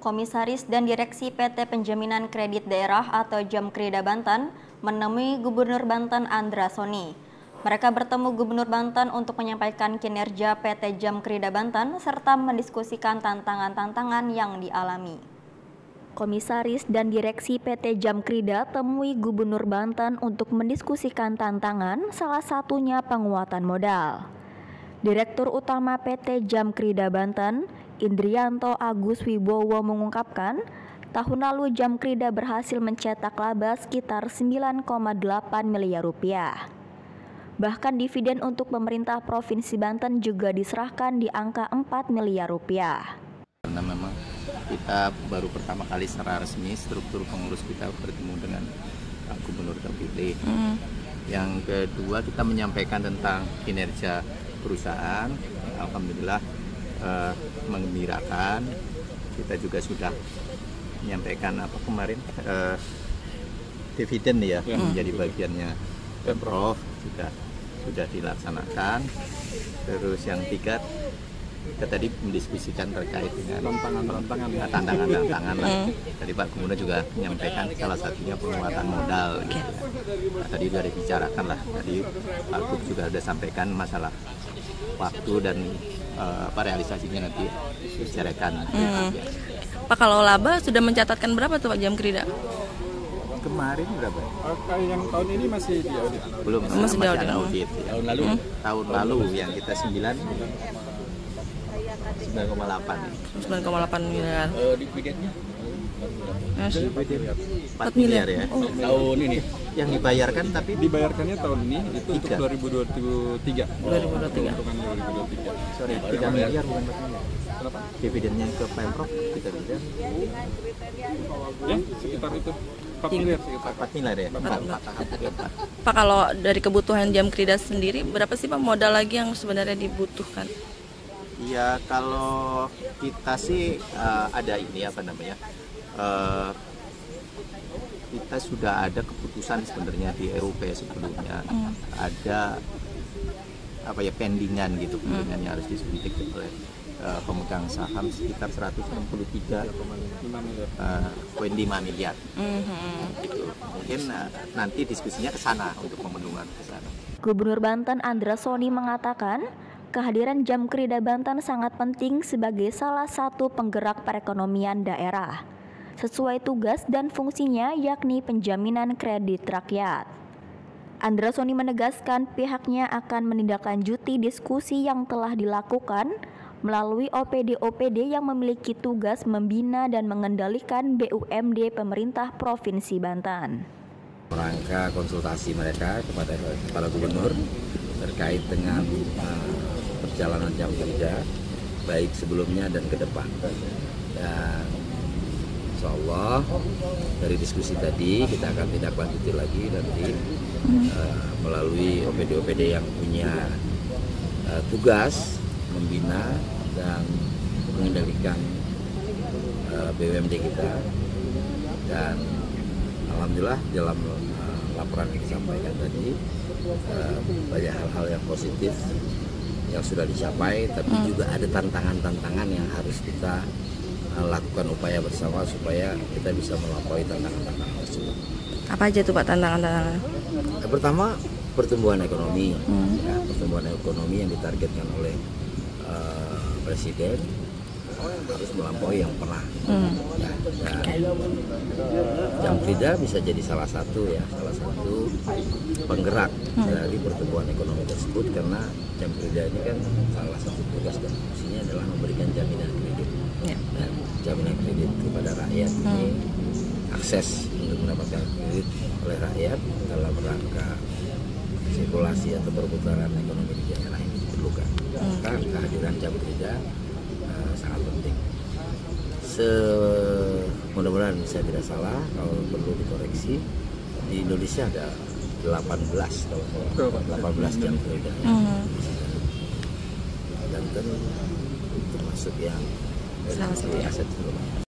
Komisaris dan Direksi PT Penjaminan Kredit Daerah atau Jamkrida Banten menemui Gubernur Banten Andra Soni. Mereka bertemu Gubernur Banten untuk menyampaikan kinerja PT Jamkrida Banten serta mendiskusikan tantangan-tantangan yang dialami. Komisaris dan Direksi PT Jamkrida temui Gubernur Banten untuk mendiskusikan tantangan, salah satunya penguatan modal. Direktur Utama PT Jamkrida Banten, Indrianto Agus Wibowo mengungkapkan, tahun lalu Jamkrida berhasil mencetak laba sekitar 9,8 miliar rupiah. Bahkan dividen untuk pemerintah Provinsi Banten juga diserahkan di angka 4 miliar rupiah. Karena memang kita baru pertama kali secara resmi struktur pengurus kita bertemu dengan Gubernur terpilih. Yang kedua, kita menyampaikan tentang kinerja perusahaan. Alhamdulillah menggembirakan. Kita juga sudah menyampaikan kemarin dividen ya, menjadi bagiannya Pemprov juga sudah dilaksanakan. Terus yang tiga, kita tadi mendiskusikan terkait dengan tantangan-tantangan. Tadi Pak Gubernur juga menyampaikan salah satunya penguatan modal. Gitu ya. Nah, tadi sudah dibicarakan lah. Tadi Pak Gubernur juga sudah sampaikan masalah waktu dan realisasinya nanti dibicarakan. Pak, kalau laba sudah mencatatkan berapa tuh Pak Jamkrida? Kemarin berapa? Yang tahun ini masih di audit. Belum, masih ada audit. Ya. Tahun lalu yang kita 9,8 miliar. Dividennya? 4 miliar ya. Tahun ini. Yang dibayarkan tapi Dibayarkannya tahun ini itu untuk 2023. 2023. Untukan 2023. Sorry, 3 miliar bukan 4 miliar. Kenapa? Dividennya ke Pemprov 3 miliar. Ya, sekitar itu. 4 miliar sekitar. 4 miliar ya. 4. Pak, kalau dari kebutuhan Jamkrida sendiri, berapa sih Pak modal lagi yang sebenarnya dibutuhkan? Iya, kalau kita sih ada ini kita sudah ada keputusan sebenarnya di RUP sebelumnya. Ada pendingan gitu, pendingan yang harus disuntik oleh pemegang saham sekitar 163,5 miliar. Gitu. Mungkin nanti diskusinya ke sana untuk pemenuhan ke sana. Gubernur Banten Andra Soni mengatakan, kehadiran Jamkrida Banten sangat penting sebagai salah satu penggerak perekonomian daerah, sesuai tugas dan fungsinya yakni penjaminan kredit rakyat. Andra Soni menegaskan pihaknya akan menindaklanjuti diskusi yang telah dilakukan melalui OPD-OPD yang memiliki tugas membina dan mengendalikan BUMD pemerintah Provinsi Banten. Rangka konsultasi mereka kepada kepala gubernur terkait dengan perjalanan Jamkrida baik sebelumnya dan ke depan. Dan insya Allah dari diskusi tadi kita akan tindak lanjuti lagi nanti melalui OPD-OPD yang punya tugas membina dan mengendalikan BUMD kita. Dan alhamdulillah dalam laporan yang disampaikan tadi banyak hal-hal yang positif yang sudah dicapai, tapi juga ada tantangan-tantangan yang harus kita lakukan upaya bersama supaya kita bisa melampaui tantangan-tantangan tersebut. Apa aja tuh Pak tantangan-tantangan? Pertama, pertumbuhan ekonomi. Ya, pertumbuhan ekonomi yang ditargetkan oleh Presiden harus melampaui yang pernah. Ya, dan Jamkrida bisa jadi salah satu penggerak dari pertumbuhan ekonomi tersebut, karena Jamkrida ini kan salah satu tugas dan fungsinya adalah memberikan jaminan kredit. Dan jaminan kredit kepada rakyat ini akses untuk mendapatkan kredit oleh rakyat dalam rangka sirkulasi atau perputaran ekonomi di daerah ini diperlukan. Maka kehadiran Jamkrida sangat penting. Mudah-mudahan saya tidak salah, kalau perlu dikoreksi, di Indonesia ada 18 Jamkrida. Dan termasuk yang aset